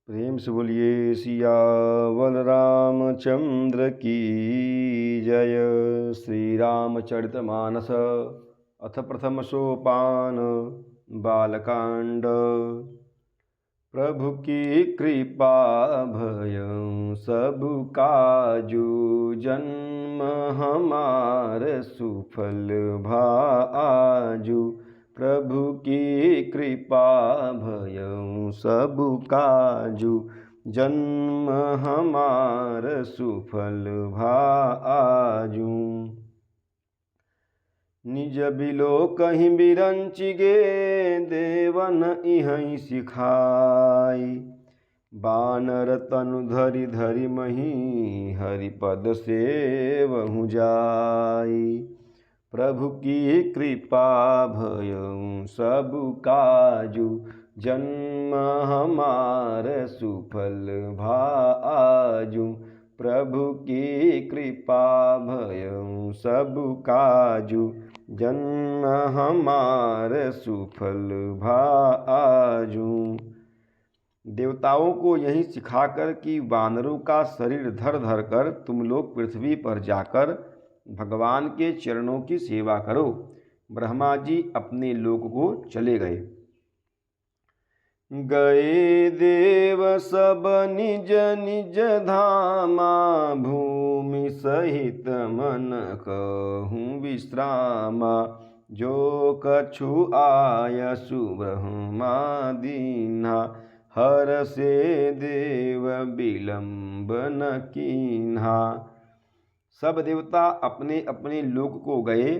प्रेम से बोलिए सियावर रामचंद्र की जय। श्री रामचरितमानस अथ प्रथम सोपान बालकांड। प्रभु की कृपा भयं सब काजू, जन्म हमार सुफल भाजू। प्रभु की कृपा भयं सब काजू, जन्म हमार सुफल भाजू। निज बिलो कहीं बिरंचि गे, देवन इहै सिखाई। बानर तनु धरि धरि मही, हरिपद सेवहु जाई। प्रभु की कृपा भयं सब काजू, जन्म हमार सुफल भाजू। प्रभु की कृपा भयं सब काजू, जन्म हमार सुफल भाजू। देवताओं को यही सिखाकर कि वानरों का शरीर धर धर कर तुम लोग पृथ्वी पर जाकर भगवान के चरणों की सेवा करो, ब्रह्मा जी अपने लोक को चले गए। गए देव सब निज निज धामा, भूमि सहित मन कहूँ विश्रामा। जो कछु आयसु ब्रह्मा दीन्हा, हर से देव विलंब न कीन्हा। सब देवता अपने अपने लोक को गए।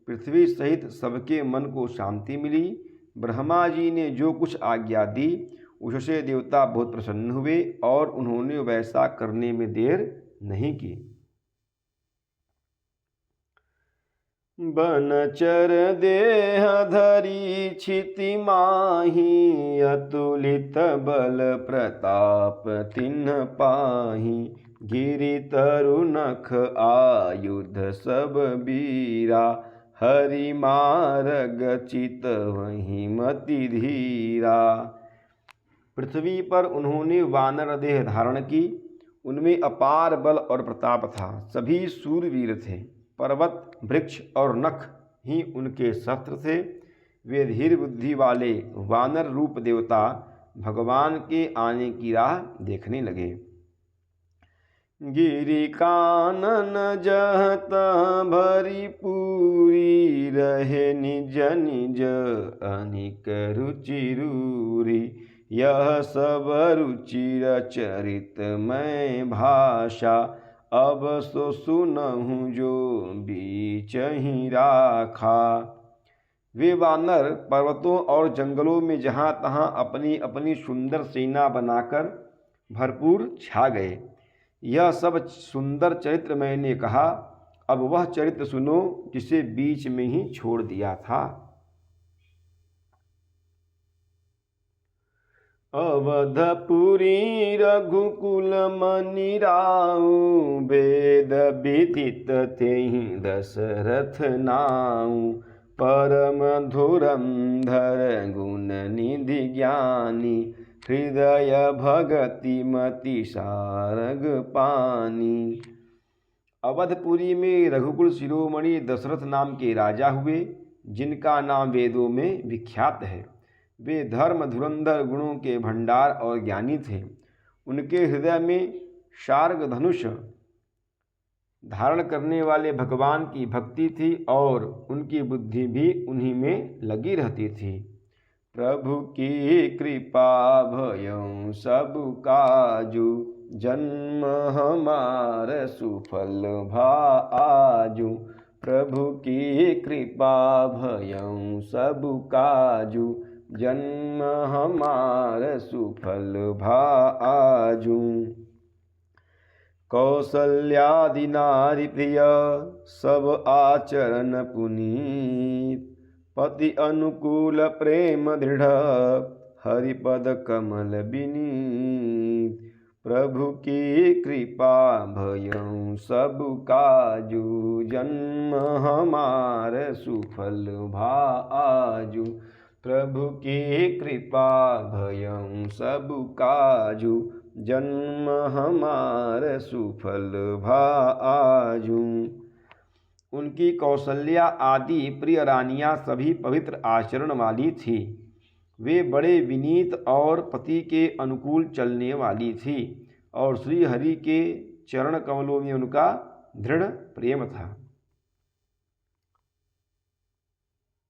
पृथ्वी सहित सबके मन को शांति मिली। ब्रह्मा जी ने जो कुछ आज्ञा दी उससे देवता बहुत प्रसन्न हुए और उन्होंने वैसा करने में देर नहीं की। बनचर देह धरी क्षिति माही, अतुलित बल प्रताप तिन्ह पाही। गिरि तरु नख आयुध सब बीरा, हरि मारग चित वहीं मति धीरा। पृथ्वी पर उन्होंने वानर देह धारण की। उनमें अपार बल और प्रताप था। सभी सूरवीर थे। पर्वत, वृक्ष और नख ही उनके शस्त्र थे। वे धीर बुद्धि वाले वानर रूप देवता भगवान के आने की राह देखने लगे। गिरि कानन जहत भरी पूरी, रहे निज निज अनिक रुचि रूरी। यह सब रुचिर चरित मैं भाषा, अब सो सुनहु जो बीच ही राखा। वे वानर पर्वतों और जंगलों में जहाँ तहाँ अपनी अपनी सुंदर सेना बनाकर भरपूर छा गए। यह सब सुंदर चरित्र मैंने कहा, अब वह चरित्र सुनो जिसे बीच में ही छोड़ दिया था। अवधपुरी रघुकुल मनि राउ, वेद विदित तेहि दशरथ नाउ। परम धुरंधर गुण निधि ज्ञानी, हृदय भगति मति सारग पानी। अवधपुरी में रघुकुल शिरोमणि दशरथ नाम के राजा हुए, जिनका नाम वेदों में विख्यात है। वे धर्म धुरंधर गुणों के भंडार और ज्ञानी थे। उनके हृदय में शार्ग धनुष धारण करने वाले भगवान की भक्ति थी और उनकी बुद्धि भी उन्हीं में लगी रहती थी। प्रभु की कृपा भयं सब काजू, जन्म हमार सुफल भाजू। प्रभु की कृपा भयं सब काजू, जन्म हमार सुफल भाजू। कौसल्यादि नारी प्रिय सब आचरण पुनीत, पति अनुकूल प्रेम दृढ़ हरिपद कमल विनीत। प्रभु की कृपा भयं सब काजू, जन्म हमार सुफल भाजू। प्रभु की कृपा भयं सब काजू, जन्म हमार सुफल भा आजू। उनकी कौशल्या आदि प्रिय रानियां सभी पवित्र आचरण वाली थी। वे बड़े विनीत और पति के अनुकूल चलने वाली थी और श्री हरि के चरण कमलों में उनका दृढ़ प्रेम था।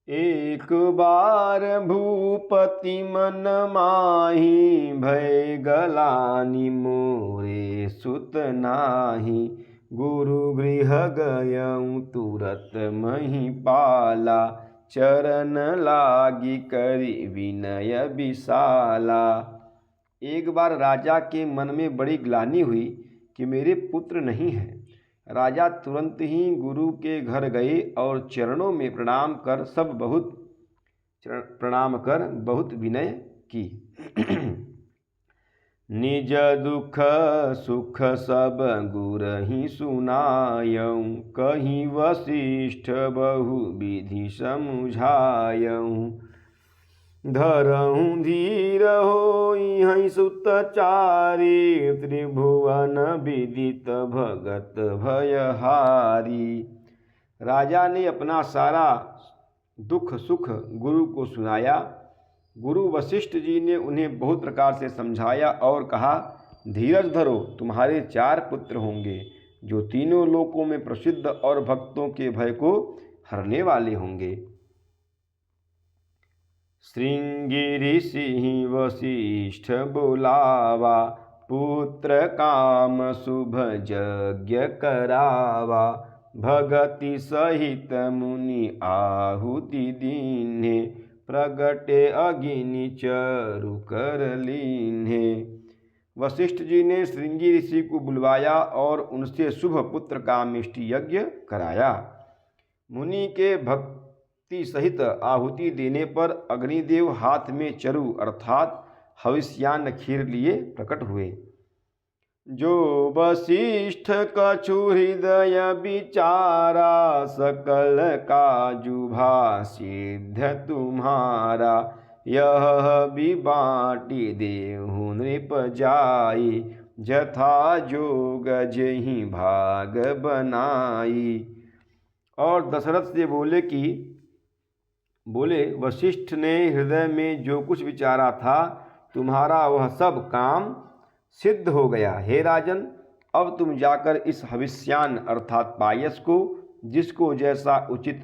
एक बार भूपति मन माही, भय गलानि मोरे सुत नाही। गुरु गृह गयऊँ तुरत महिपाला, चरण लागी करी विनय विशाला। एक बार राजा के मन में बड़ी ग्लानि हुई कि मेरे पुत्र नहीं है। राजा तुरंत ही गुरु के घर गए और चरणों में प्रणाम कर बहुत विनय की। निज दुख सुख सब गुरहि सुनायऊँ, कहीं वशिष्ठ बहु विधि समुझायऊँ। धरऊँ धीर होई सुतचारी, त्रिभुवन विदित भगत भयहारी। राजा ने अपना सारा दुख सुख गुरु को सुनाया। गुरु वशिष्ठ जी ने उन्हें बहुत प्रकार से समझाया और कहा, धीरज धरो, तुम्हारे 4 पुत्र होंगे जो तीनों लोकों में प्रसिद्ध और भक्तों के भय को हरने वाले होंगे। श्रृंगी ऋषि वशिष्ठ बोलावा, पुत्र काम शुभ यज्ञ करावा। भगति सहित मुनि आहुति दीन्हे, प्रगटे अग्नि चरु कर लीन्हे। वशिष्ठ जी ने श्रृंगी ऋषि को बुलवाया और उनसे शुभ पुत्र का मिष्टि यज्ञ कराया। मुनि के भक्ति सहित आहुति देने पर अग्निदेव हाथ में चरु अर्थात हविष्यान्न खीर लिए प्रकट हुए। जो वशिष्ठ कछु हृदय विचारा, सकल काजु भा सिद्ध तुम्हारा। यह भी बाटी देहु नृप जाई, जथा जोग जेहि भाग बनाई। और दशरथ से बोले वशिष्ठ ने हृदय में जो कुछ विचारा था, तुम्हारा वह सब काम सिद्ध हो गया। हे राजन, अब तुम जाकर इस हविष्यान्न अर्थात पायस को जिसको जैसा उचित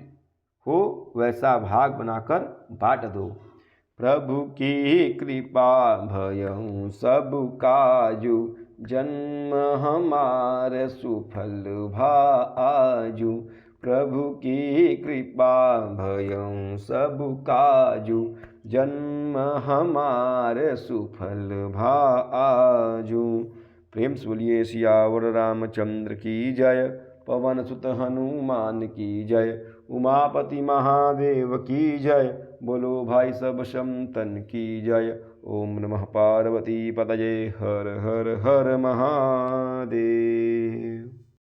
हो वैसा भाग बनाकर बांट दो। प्रभु की कृपा भयऊँ सब काजू, जन्म हमार सुफल भा आजू। प्रभु की कृपा भयऊँ सब काजू, जन्म हमार सुफल भा आजू। प्रेम से बोलिए सियावर रामचंद्र की जय, पवन सुत हनुमान की जय, उमापति महादेव की जय। बोलो भाई सब संतन की जय। ओम नमः पार्वती पतये, हर हर हर महादेव।